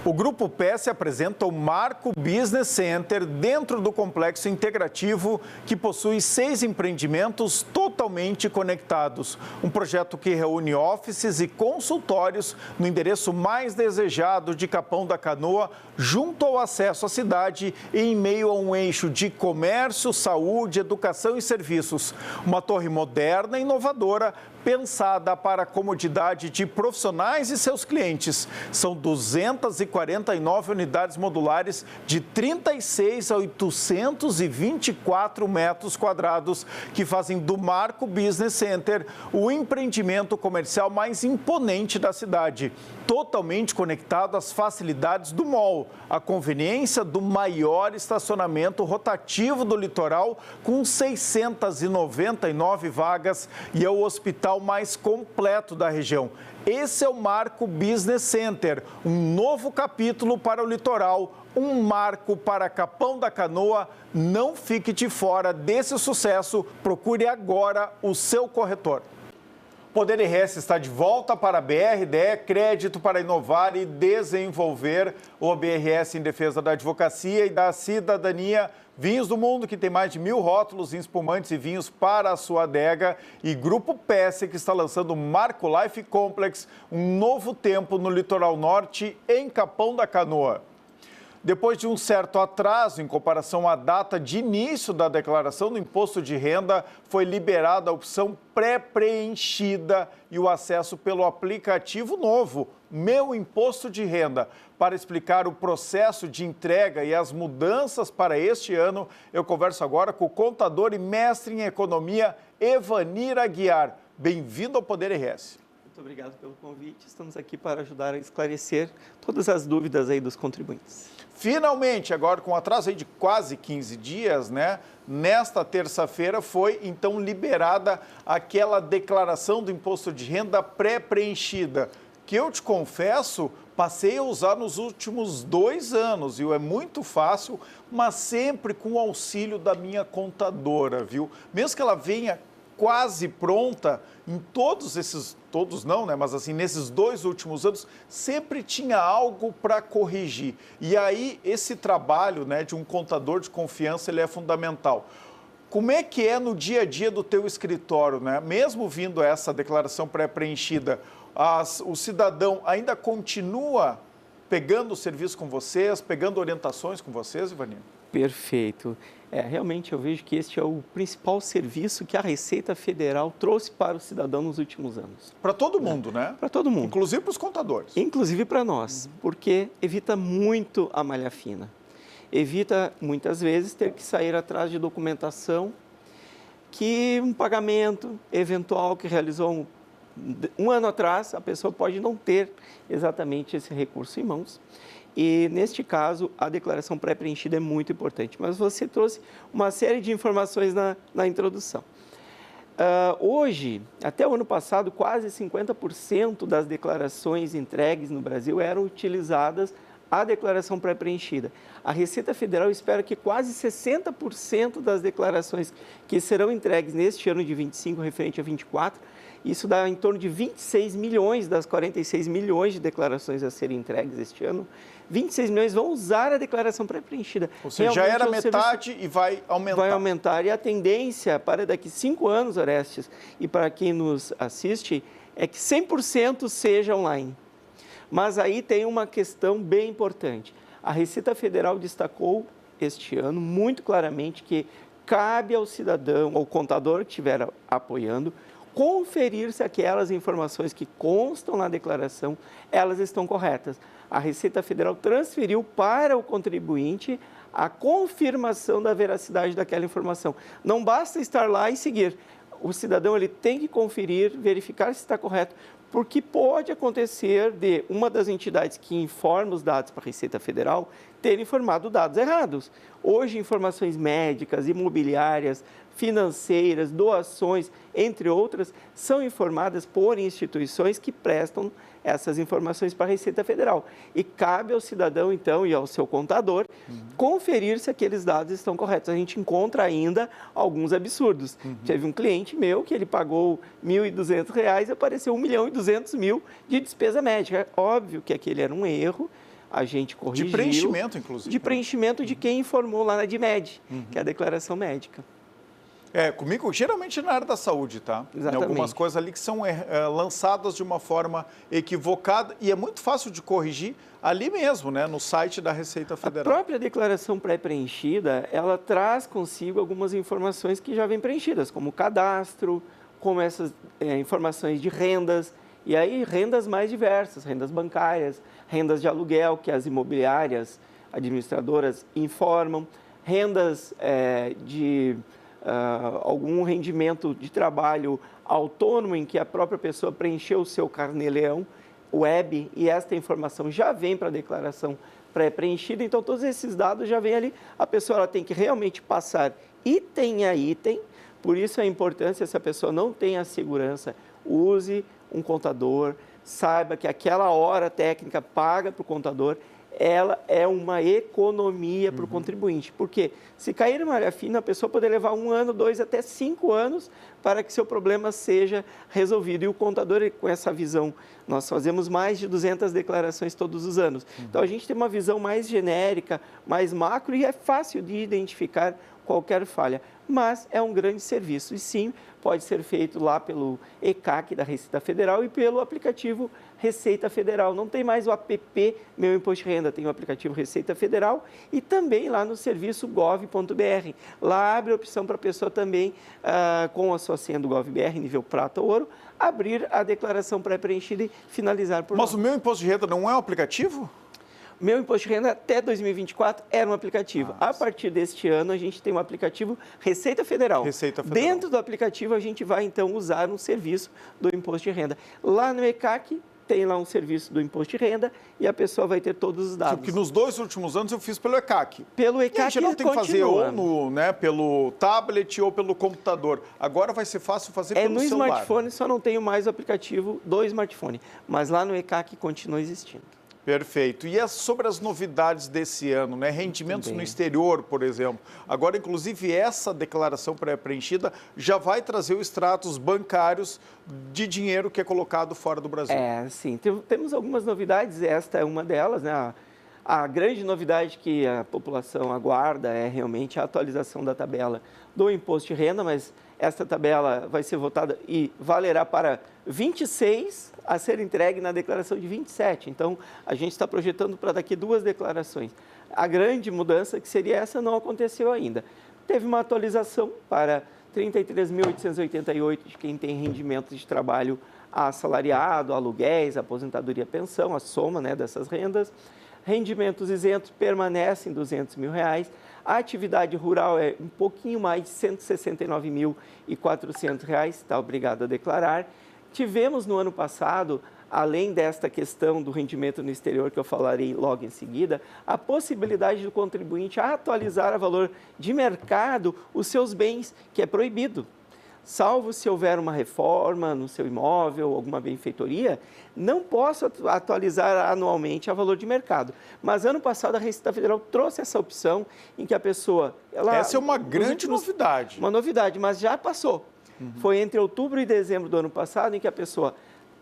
O Grupo PES apresenta o Marco Business Center dentro do complexo integrativo que possui 6 empreendimentos totalmente conectados. Um projeto que reúne offices e consultórios no endereço mais desejado de Capão da Canoa, junto ao acesso à cidade e em meio a um eixo de comércio, saúde, educação e serviços. Uma torre moderna e inovadora, pensada para a comodidade de profissionais e seus clientes. São 249 unidades modulares de 36 a 824 metros quadrados que fazem do Marco Business Center o empreendimento comercial mais imponente da cidade. Totalmente conectado às facilidades do mall, a conveniência do maior estacionamento rotativo do litoral com 699 vagas e é o hospital mais completo da região. Esse é o Marco Business Center, um novo capítulo para o litoral, um marco para Capão da Canoa. Não fique de fora desse sucesso, procure agora o seu corretor. Poder RS está de volta para a BRDE, Crédito para Inovar e Desenvolver, o BRS em defesa da advocacia e da cidadania. Vinhos do Mundo, que tem mais de 1.000 rótulos em espumantes e vinhos para a sua adega. E Grupo PES, que está lançando o Marco Life Complex, um novo tempo no litoral norte, em Capão da Canoa. Depois de um certo atraso em comparação à data de início da declaração do imposto de renda, foi liberada a opção pré-preenchida e o acesso pelo aplicativo novo, Meu Imposto de Renda. Para explicar o processo de entrega e as mudanças para este ano, eu converso agora com o contador e mestre em economia, Evanir Aguiar. Bem-vindo ao Poder RS. Muito obrigado pelo convite. Estamos aqui para ajudar a esclarecer todas as dúvidas aí dos contribuintes. Finalmente, agora com atraso aí de quase 15 dias, né? Nesta terça-feira foi então liberada aquela declaração do imposto de renda pré-preenchida, que eu te confesso, passei a usar nos últimos 2 anos, viu? É muito fácil, mas sempre com o auxílio da minha contadora, viu? Mesmo que ela venha quase pronta, em todos não, né? Mas assim, nesses 2 últimos anos, sempre tinha algo para corrigir. E aí, esse trabalho, né, de um contador de confiança, ele é fundamental. Como é que é no dia a dia do teu escritório, né? Mesmo vindo essa declaração pré-preenchida, o cidadão ainda continua pegando o serviço com vocês, pegando orientações com vocês, Ivanir? Perfeito. Realmente eu vejo que este é o principal serviço que a Receita Federal trouxe para o cidadão nos últimos anos. Para todo mundo, né? Para todo mundo. Inclusive para os contadores. Inclusive para nós, porque evita muito a malha fina. Evita, muitas vezes, ter que sair atrás de documentação que um pagamento eventual que realizou um ano atrás, a pessoa pode não ter exatamente esse recurso em mãos. E, neste caso, a declaração pré-preenchida é muito importante. Mas você trouxe uma série de informações na introdução. Hoje, até o ano passado, quase 50% das declarações entregues no Brasil eram utilizadas a declaração pré-preenchida. A Receita Federal espera que quase 60% das declarações que serão entregues neste ano de 25, referente a 24, isso dá em torno de 26 milhões das 46 milhões de declarações a serem entregues este ano. 26 milhões vão usar a declaração pré-preenchida. Ou seja, já era metade e vai aumentar. Vai aumentar. E a tendência para daqui 5 anos, Orestes, e para quem nos assiste, é que 100% seja online. Mas aí tem uma questão bem importante. A Receita Federal destacou este ano muito claramente que cabe ao cidadão, ao contador que estiver apoiando, conferir se aquelas informações que constam na declaração, elas estão corretas. A Receita Federal transferiu para o contribuinte a confirmação da veracidade daquela informação. Não basta estar lá e seguir. o cidadão ele tem que conferir, verificar se está correto, porque pode acontecer de uma das entidades que informa os dados para a Receita Federal ter informado dados errados. Hoje, informações médicas, imobiliárias, financeiras, doações, entre outras, são informadas por instituições que prestam essas informações para a Receita Federal. E cabe ao cidadão, então, e ao seu contador, conferir se aqueles dados estão corretos. A gente encontra ainda alguns absurdos. Teve um cliente meu que ele pagou R$ 1.200 e apareceu R$ 1.200.000 de despesa médica. É óbvio que aquele era um erro, a gente corrigiu. De preenchimento, inclusive. De preenchimento de quem informou lá na DIMED, que é a declaração médica. Comigo, geralmente na área da saúde, tá? Exatamente. Tem algumas coisas ali que são lançadas de uma forma equivocada e é muito fácil de corrigir ali mesmo, né? No site da Receita Federal. A própria declaração pré-preenchida, ela traz consigo algumas informações que já vêm preenchidas, como o cadastro, como essas informações de rendas, e aí rendas mais diversas, rendas bancárias, rendas de aluguel, que as imobiliárias administradoras informam, rendas de algum rendimento de trabalho autônomo em que a própria pessoa preencheu o seu carnê-leão web e esta informação já vem para a declaração pré-preenchida. Então, todos esses dados já vêm ali. A pessoa ela tem que realmente passar item a item. Por isso a importância, se a pessoa não tem a segurança, use um contador, saiba que aquela hora técnica paga para o contador, ela é uma economia para o contribuinte. Porque se cair em malha fina, a pessoa pode levar 1 ano, 2, até 5 anos para que seu problema seja resolvido. E o contador, com essa visão, nós fazemos mais de 200 declarações todos os anos. Então, a gente tem uma visão mais genérica, mais macro e é fácil de identificar qualquer falha. Mas é um grande serviço e sim, pode ser feito lá pelo ECAC da Receita Federal e pelo aplicativo Receita Federal. Não tem mais o app Meu Imposto de Renda, tem o aplicativo Receita Federal e também lá no serviço gov.br. Lá abre a opção para a pessoa também, com a sua senha do gov.br, nível prata ou ouro, abrir a declaração pré-preenchida e finalizar por lá. Mas o Meu Imposto de Renda não é um aplicativo? Meu Imposto de Renda até 2024 era um aplicativo. A partir deste ano, a gente tem um aplicativo Receita Federal. Receita Federal. Dentro do aplicativo, a gente vai, então, usar um serviço do Imposto de Renda. Lá no ECAC, tem lá um serviço do Imposto de Renda e a pessoa vai ter todos os dados. Porque nos 2 últimos anos eu fiz pelo ECAC. Pelo ECAC, e a gente não tem que fazer ou pelo tablet ou pelo computador. Agora vai ser fácil fazer pelo celular. No smartphone, só não tenho mais o aplicativo do smartphone. Mas lá no ECAC continua existindo. Perfeito. E sobre as novidades desse ano, né? Rendimentos no exterior, por exemplo. Agora, inclusive, essa declaração pré-preenchida já vai trazer os extratos bancários de dinheiro que é colocado fora do Brasil. Sim. Temos algumas novidades, esta é uma delas, né? A grande novidade que a população aguarda é realmente a atualização da tabela do Imposto de Renda, mas esta tabela vai ser votada e valerá para 26 a ser entregue na declaração de 27. Então, a gente está projetando para daqui 2 declarações. A grande mudança, que seria essa, não aconteceu ainda. Teve uma atualização para 33.888 de quem tem rendimentos de trabalho assalariado, aluguéis, aposentadoria, pensão, a soma, né, dessas rendas. Rendimentos isentos permanecem em R$200 mil. A atividade rural é um pouquinho mais de R$169.400, está obrigado a declarar. Tivemos no ano passado, além desta questão do rendimento no exterior, que eu falarei logo em seguida, a possibilidade do contribuinte atualizar a valor de mercado os seus bens, que é proibido. Salvo se houver uma reforma no seu imóvel, alguma benfeitoria, não posso atualizar anualmente a valor de mercado. Mas ano passado a Receita Federal trouxe essa opção em que a pessoa... Essa é uma grande novidade. Uma novidade, mas já passou. Foi entre outubro e dezembro do ano passado em que a pessoa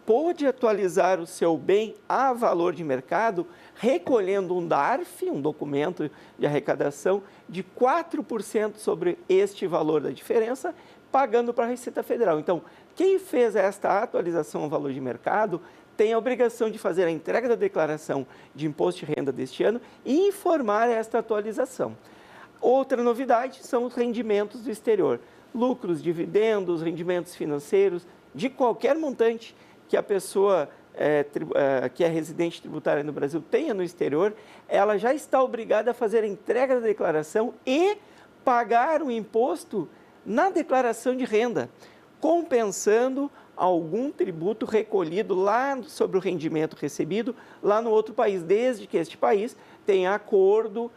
pôde atualizar o seu bem a valor de mercado, recolhendo um DARF, um documento de arrecadação, de 4% sobre este valor da diferença, pagando para a Receita Federal. Então, quem fez esta atualização ao valor de mercado tem a obrigação de fazer a entrega da declaração de imposto de renda deste ano e informar esta atualização. Outra novidade são os rendimentos do exterior. Lucros, dividendos, rendimentos financeiros, de qualquer montante que a pessoa que é residente tributária no Brasil tenha no exterior, ela já está obrigada a fazer a entrega da declaração e pagar o imposto na declaração de renda. compensando algum tributo recolhido lá sobre o rendimento recebido lá no outro país, desde que este país tenha acordo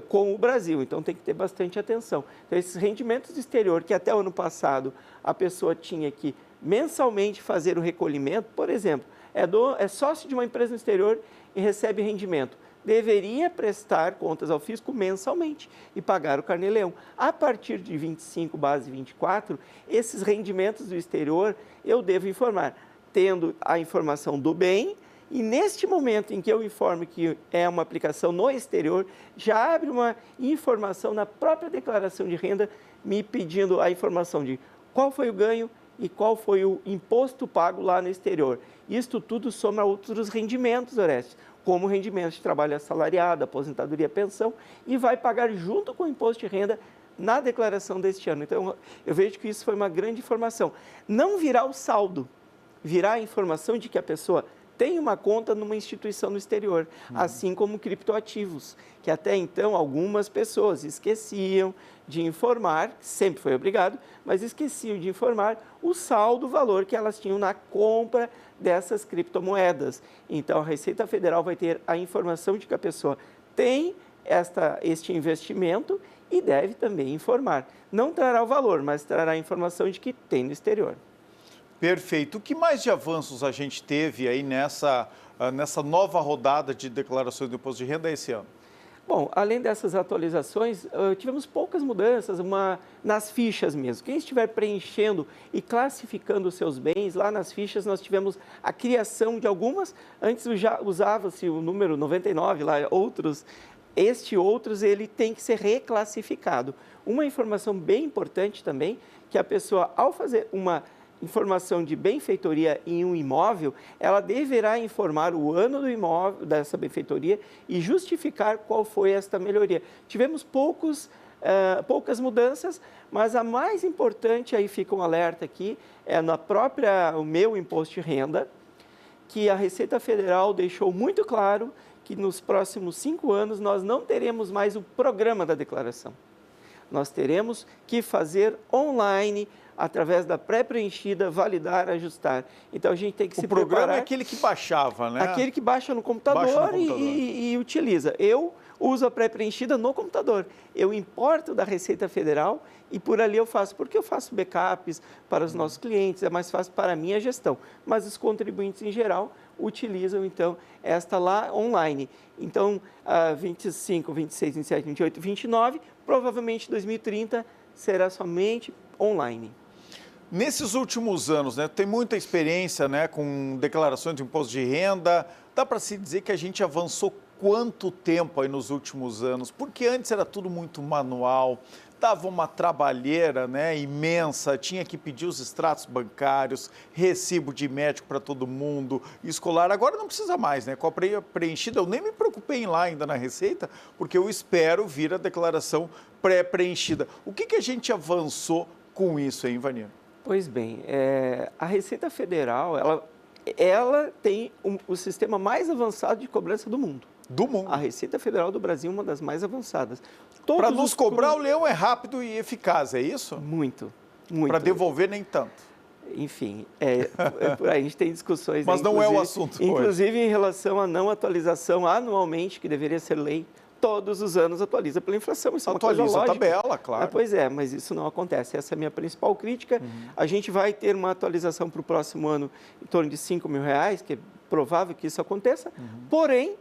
com o Brasil. Então, tem que ter bastante atenção. Então, esses rendimentos do exterior, que até o ano passado a pessoa tinha que mensalmente fazer o recolhimento, por exemplo, é sócio de uma empresa no exterior e recebe rendimento, deveria prestar contas ao fisco mensalmente e pagar o carnê-leão. A partir de 25/24, esses rendimentos do exterior eu devo informar, tendo a informação do bem, e neste momento em que eu informo que é uma aplicação no exterior, já abre uma informação na própria declaração de renda, me pedindo a informação de qual foi o ganho e qual foi o imposto pago lá no exterior. Isto tudo soma outros rendimentos, Orestes, como rendimento de trabalho assalariado, aposentadoria, pensão, e vai pagar junto com o imposto de renda na declaração deste ano. Então, eu vejo que isso foi uma grande informação. Não virá o saldo, virá a informação de que a pessoa tem uma conta numa instituição no exterior, assim como criptoativos, que até então algumas pessoas esqueciam de informar, sempre foi obrigado, mas esqueciam de informar o saldo, o valor que elas tinham na compra dessas criptomoedas. Então, a Receita Federal vai ter a informação de que a pessoa tem este investimento e deve também informar. Não trará o valor, mas trará a informação de que tem no exterior. Perfeito. O que mais de avanços a gente teve aí nessa nova rodada de declarações do imposto de renda esse ano? Bom, além dessas atualizações, tivemos poucas mudanças nas fichas mesmo. Quem estiver preenchendo e classificando os seus bens, lá nas fichas nós tivemos a criação de algumas, antes já usava-se o número 99, lá outros, ele tem que ser reclassificado. Uma informação bem importante também, que a pessoa, ao fazer uma informação de benfeitoria em um imóvel, ela deverá informar o ano do imóvel, dessa benfeitoria, e justificar qual foi esta melhoria. Tivemos poucas mudanças, mas a mais importante, aí fica um alerta aqui, é o meu imposto de renda, que a Receita Federal deixou muito claro que nos próximos 5 anos nós não teremos mais o programa da declaração. Nós teremos que fazer online, através da pré-preenchida, validar, ajustar. Então, a gente tem que se preparar. O programa é aquele que baixava, né? Aquele que baixa no computador, e utiliza. Eu uso a pré-preenchida no computador. Eu importo da Receita Federal e por ali eu faço, porque eu faço backups para os nossos clientes, é mais fácil para a minha gestão. Mas os contribuintes, em geral, utilizam, então, esta lá online. Então, 25, 26, 27, 28, 29, provavelmente 2030 será somente online. Nesses últimos anos, né, tem muita experiência, né, com declarações de imposto de renda. Dá para se dizer que a gente avançou quanto tempo aí nos últimos anos? Porque antes era tudo muito manual, dava uma trabalheira, né, imensa, tinha que pedir os extratos bancários, recibo de médico para todo mundo, escolar. Agora não precisa mais, né? Com a preenchida, eu nem me preocupei em ir lá ainda na Receita, porque eu espero vir a declaração pré-preenchida. O que a gente avançou com isso, hein, Vania? Pois bem, a Receita Federal, ela tem o sistema mais avançado de cobrança do mundo. Do mundo. A Receita Federal do Brasil é uma das mais avançadas. Para nos cobrar, o leão é rápido e eficaz, é isso? Muito, muito. Para devolver, nem tanto. Enfim, por aí a gente tem discussões. Mas não é o assunto hoje. Inclusive em relação à não atualização anualmente, que deveria ser lei, todos os anos atualiza pela inflação. Isso atualiza é uma coisa lógica. A tabela, claro. Pois é, mas isso não acontece. Essa é a minha principal crítica. A gente vai ter uma atualização para o próximo ano em torno de R$5 mil, que é provável que isso aconteça. Porém,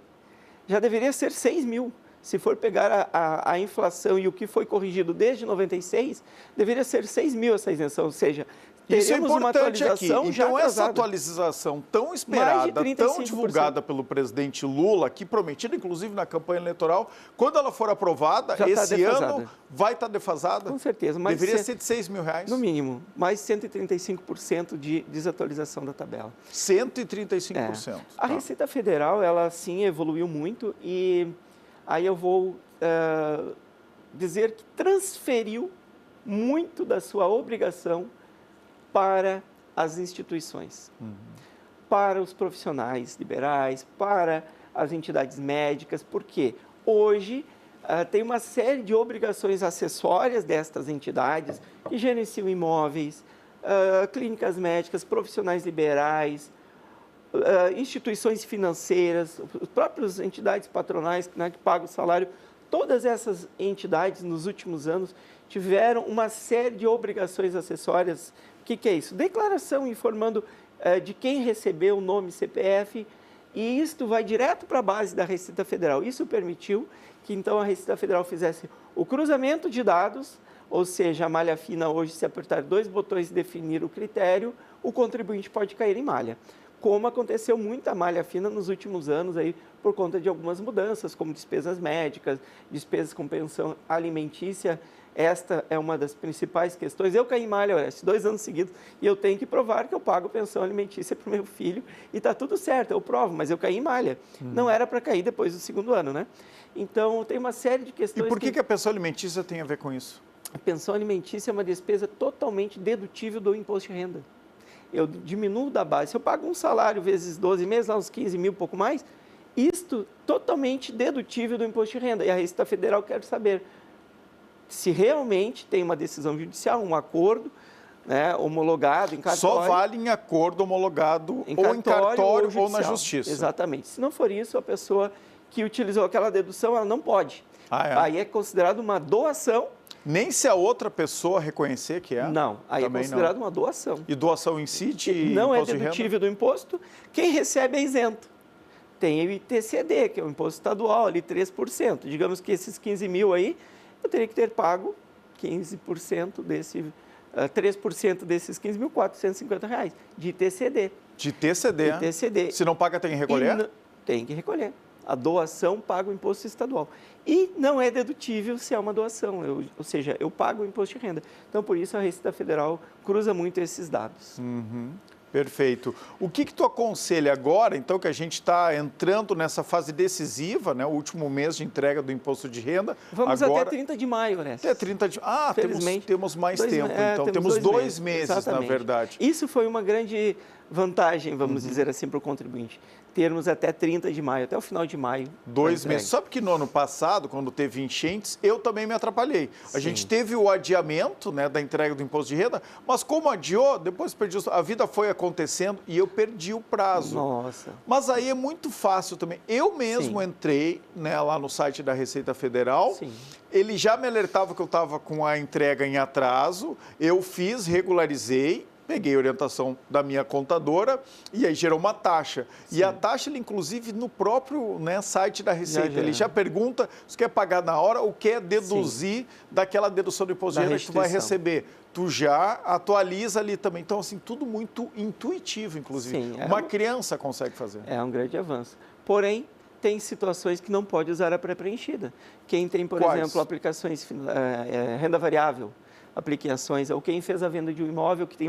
já deveria ser 6 mil. Se for pegar a inflação e o que foi corrigido desde 96, deveria ser 6 mil essa isenção, ou seja, isso é teremos uma importante aqui. atualização já Então, essa atrasada. atualização tão esperada, tão divulgada pelo presidente Lula, que prometida, inclusive, na campanha eleitoral, quando ela for aprovada, já esse ano vai estar defasada? Com certeza. Mas deveria ser de R$6 mil. No mínimo, mais 135% de desatualização da tabela. 135%. A Receita Federal, ela sim evoluiu muito e aí eu vou dizer que transferiu muito da sua obrigação para as instituições, para os profissionais liberais, para as entidades médicas, porque hoje tem uma série de obrigações acessórias destas entidades que gerenciam imóveis, clínicas médicas, profissionais liberais, instituições financeiras, as próprias entidades patronais, né, que pagam o salário. Todas essas entidades, nos últimos anos, tiveram uma série de obrigações acessórias. O que é isso? Declaração informando de quem recebeu o nome CPF, e isto vai direto para a base da Receita Federal. Isso permitiu que, então, a Receita Federal fizesse o cruzamento de dados, ou seja, a malha fina hoje, se apertar 2 botões e definir o critério, o contribuinte pode cair em malha. Como aconteceu muita malha fina nos últimos anos, aí, por conta de algumas mudanças, como despesas médicas, despesas com pensão alimentícia. Esta é uma das principais questões. Eu caí em malha, Orestes, 2 anos seguidos, e eu tenho que provar que eu pago pensão alimentícia para o meu filho, e está tudo certo, eu provo, mas eu caí em malha. Não era para cair depois do 2º ano, né? Então, tem uma série de questões... E por que a pensão alimentícia tem a ver com isso? A pensão alimentícia é uma despesa totalmente dedutível do imposto de renda. Eu diminuo da base. Se eu pago um salário vezes 12 meses, lá uns 15 mil, pouco mais, isto totalmente dedutível do imposto de renda. E a Receita Federal quer saber se realmente tem uma decisão judicial, um acordo, né, homologado em cartório. Só vale em acordo homologado ou em cartório ou na justiça. Exatamente. Se não for isso, a pessoa que utilizou aquela dedução, ela não pode. Aí é considerado uma doação. Nem se a outra pessoa reconhecer que é? Não, aí também é considerado uma doação. E doação incide não imposto é dedutível do imposto, quem recebe é isento. Tem o ITCD, que é o imposto estadual, ali 3%. Digamos que esses 15 mil aí, eu teria que ter pago 15% desse, 3% desses 15 mil, R$450 de ITCD. De ITCD? ITCD. Se não paga, tem que recolher? Tem que recolher. A doação paga o imposto estadual. E não é dedutível se é uma doação, ou seja, eu pago o imposto de renda. Então, por isso, a Receita Federal cruza muito esses dados. Perfeito. O que tu aconselha agora, então, que a gente está entrando nessa fase decisiva, né, o último mês de entrega do imposto de renda? Vamos agora... até 30 de maio, Orestes. Até 30 de maio. Ah, temos mais tempo, então. Temos dois meses, na verdade. Isso foi uma grande vantagem, vamos dizer assim, para o contribuinte. Termos até 30 de maio, até o final de maio. 2 meses. Sabe que no ano passado, quando teve enchentes, eu também me atrapalhei. Sim. A gente teve o adiamento, né, da entrega do imposto de renda, mas como adiou, depois perdi, a vida foi acontecendo e eu perdi o prazo. Nossa. Mas aí é muito fácil também. Eu mesmo entrei, né, lá no site da Receita Federal. Sim. Ele já me alertava que eu estava com a entrega em atraso. Eu fiz, regularizei. Peguei a orientação da minha contadora e aí gerou uma taxa. Sim. E a taxa, inclusive, no próprio, né, site da Receita, ele já pergunta se quer pagar na hora ou quer deduzir daquela dedução do imposto de renda que tu vai receber. Tu já atualiza ali também. Então, assim, tudo muito intuitivo, inclusive. Sim, uma criança consegue fazer. É um grande avanço. Porém, tem situações que não pode usar a pré-preenchida. Quem tem, por exemplo, aplicações renda variável, aplicações, ou quem fez a venda de um imóvel que tem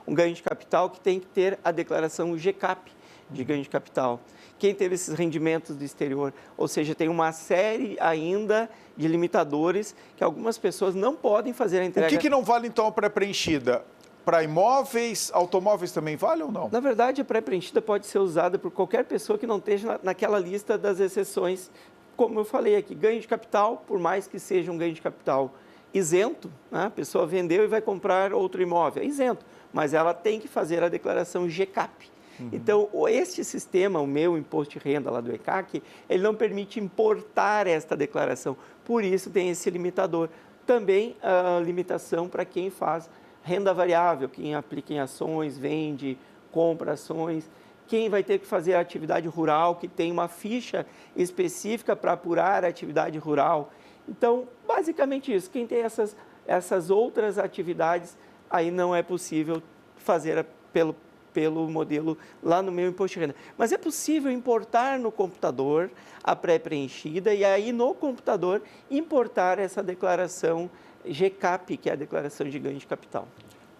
um ganho de capital, que tem que ter a declaração GCAP de ganho de capital. Quem teve esses rendimentos do exterior, ou seja, tem uma série ainda de limitadores que algumas pessoas não podem fazer a entrega. O que não vale, então, a pré-preenchida? Para imóveis, automóveis também vale ou não? Na verdade, a pré-preenchida pode ser usada por qualquer pessoa que não esteja naquela lista das exceções. Como eu falei aqui, ganho de capital, por mais que seja um ganho de capital isento, né? A pessoa vendeu e vai comprar outro imóvel, é isento, mas ela tem que fazer a declaração GCAP. Então, este sistema, o meu imposto de renda lá do ECAC, ele não permite importar esta declaração, por isso tem esse limitador. Também a limitação para quem faz renda variável, quem aplica em ações, vende, compra ações, quem vai ter que fazer a atividade rural, que tem uma ficha específica para apurar a atividade rural. Então, basicamente isso. Quem tem essas outras atividades, aí não é possível fazer pelo modelo lá no meu imposto de renda. Mas é possível importar no computador a pré-preenchida e aí no computador importar essa declaração GCAP, que é a declaração de ganho de capital.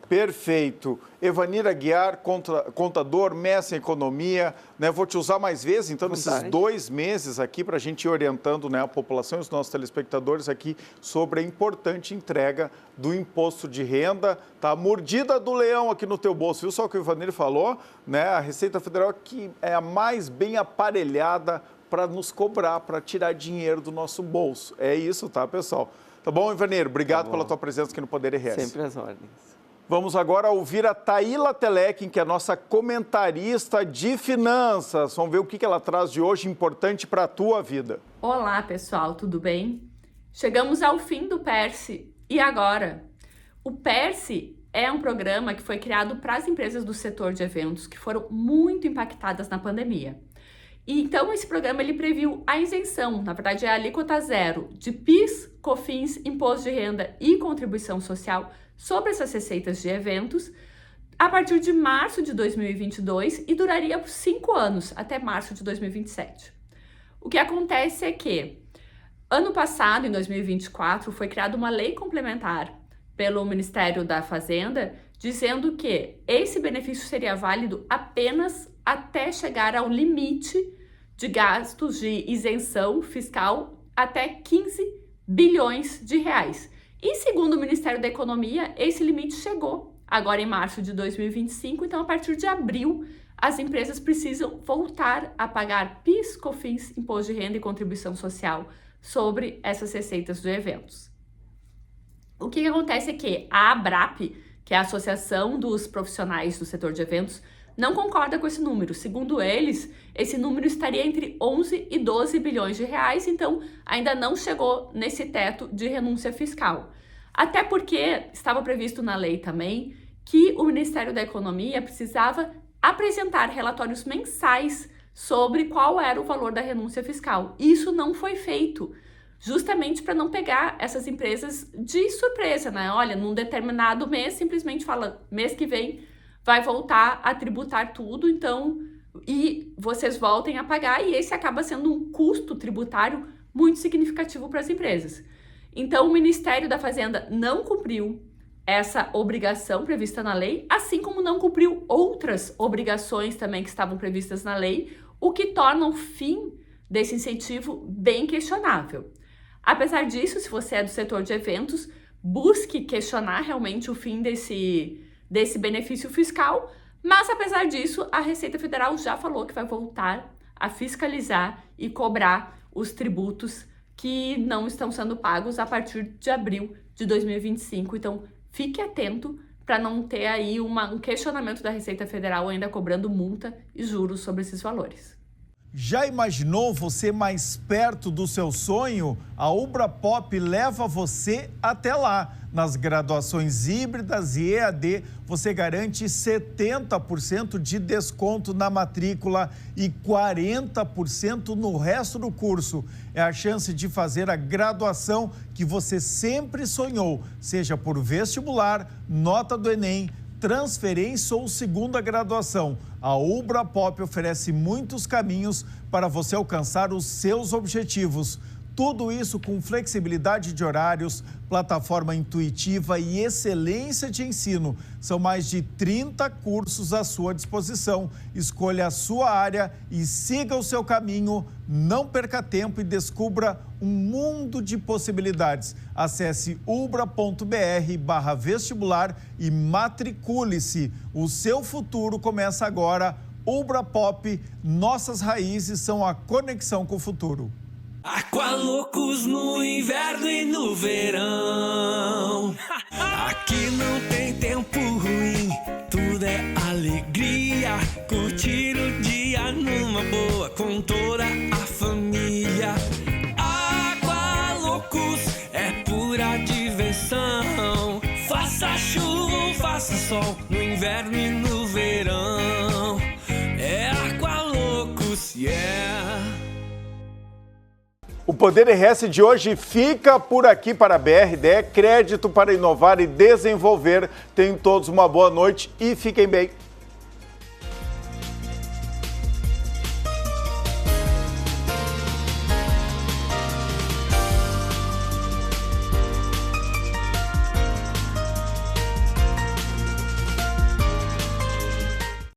Perfeito. Evanir Aguiar, contador, mestre em economia, né? Vou te usar mais vezes, então, nesses 2 meses aqui, para a gente ir orientando, né, a população e os nossos telespectadores aqui sobre a importante entrega do imposto de renda, tá? Mordida do leão aqui no teu bolso, viu só o que o Evanir falou, né? A Receita Federal que é a mais bem aparelhada para nos cobrar, para tirar dinheiro do nosso bolso. É isso, tá, pessoal? Tá bom, Evanir? Obrigado pela tua presença aqui no Poder RS. Sempre às ordens. Vamos agora ouvir a Taíla Telekin, que é a nossa comentarista de finanças. Vamos ver o que ela traz de hoje importante para a tua vida. Olá, pessoal, tudo bem? Chegamos ao fim do PERSE. E agora? O PERSE é um programa que foi criado para as empresas do setor de eventos que foram muito impactadas na pandemia. E então esse programa ele previu a isenção, na verdade é a alíquota zero, de PIS, COFINS, Imposto de Renda e Contribuição Social sobre essas receitas de eventos a partir de março de 2022 e duraria por 5 anos, até março de 2027. O que acontece é que, ano passado, em 2024, foi criada uma lei complementar pelo Ministério da Fazenda, dizendo que esse benefício seria válido apenas até chegar ao limite de gastos de isenção fiscal até 15 bilhões de reais. E segundo o Ministério da Economia, esse limite chegou agora em março de 2025, então a partir de abril as empresas precisam voltar a pagar PIS, COFINS, Imposto de Renda e Contribuição Social sobre essas receitas de eventos. O que acontece é que a ABRAP, que é a Associação dos Profissionais do Setor de Eventos, não concorda com esse número. Segundo eles, esse número estaria entre 11 e 12 bilhões de reais, então ainda não chegou nesse teto de renúncia fiscal. Até porque estava previsto na lei também que o Ministério da Economia precisava apresentar relatórios mensais sobre qual era o valor da renúncia fiscal. Isso não foi feito, justamente para não pegar essas empresas de surpresa, né? Olha, num determinado mês, simplesmente fala, mês que vem vai voltar a tributar tudo, então, e vocês voltem a pagar, e esse acaba sendo um custo tributário muito significativo para as empresas. Então, o Ministério da Fazenda não cumpriu essa obrigação prevista na lei, assim como não cumpriu outras obrigações também que estavam previstas na lei, o que torna o fim desse incentivo bem questionável. Apesar disso, se você é do setor de eventos, busque questionar realmente o fim desse benefício fiscal, mas apesar disso, a Receita Federal já falou que vai voltar a fiscalizar e cobrar os tributos que não estão sendo pagos a partir de abril de 2025. Então, fique atento para não ter aí um questionamento da Receita Federal ainda cobrando multa e juros sobre esses valores. Já imaginou você mais perto do seu sonho? A Ubra Pop leva você até lá. Nas graduações híbridas e EAD, você garante 70% de desconto na matrícula e 40% no resto do curso. É a chance de fazer a graduação que você sempre sonhou, seja por vestibular, nota do Enem, transferência ou segunda graduação. A Ubra Pop oferece muitos caminhos para você alcançar os seus objetivos. Tudo isso com flexibilidade de horários, plataforma intuitiva e excelência de ensino. São mais de 30 cursos à sua disposição. Escolha a sua área e siga o seu caminho. Não perca tempo e descubra um mundo de possibilidades. Acesse ubra.br/vestibular e matricule-se. O seu futuro começa agora. Ubra Pop, nossas raízes são a conexão com o futuro. Aqualocos no inverno e no verão. Aqui não tem tempo ruim, tudo é alegria. Curtir o dia numa boa com toda a família. Aqualocos é pura diversão. Faça chuva ou faça sol, no inverno e no verão. É Aqualocos, yeah. O Poder RS de hoje fica por aqui para a BRDE, crédito para inovar e desenvolver. Tenham todos uma boa noite e fiquem bem.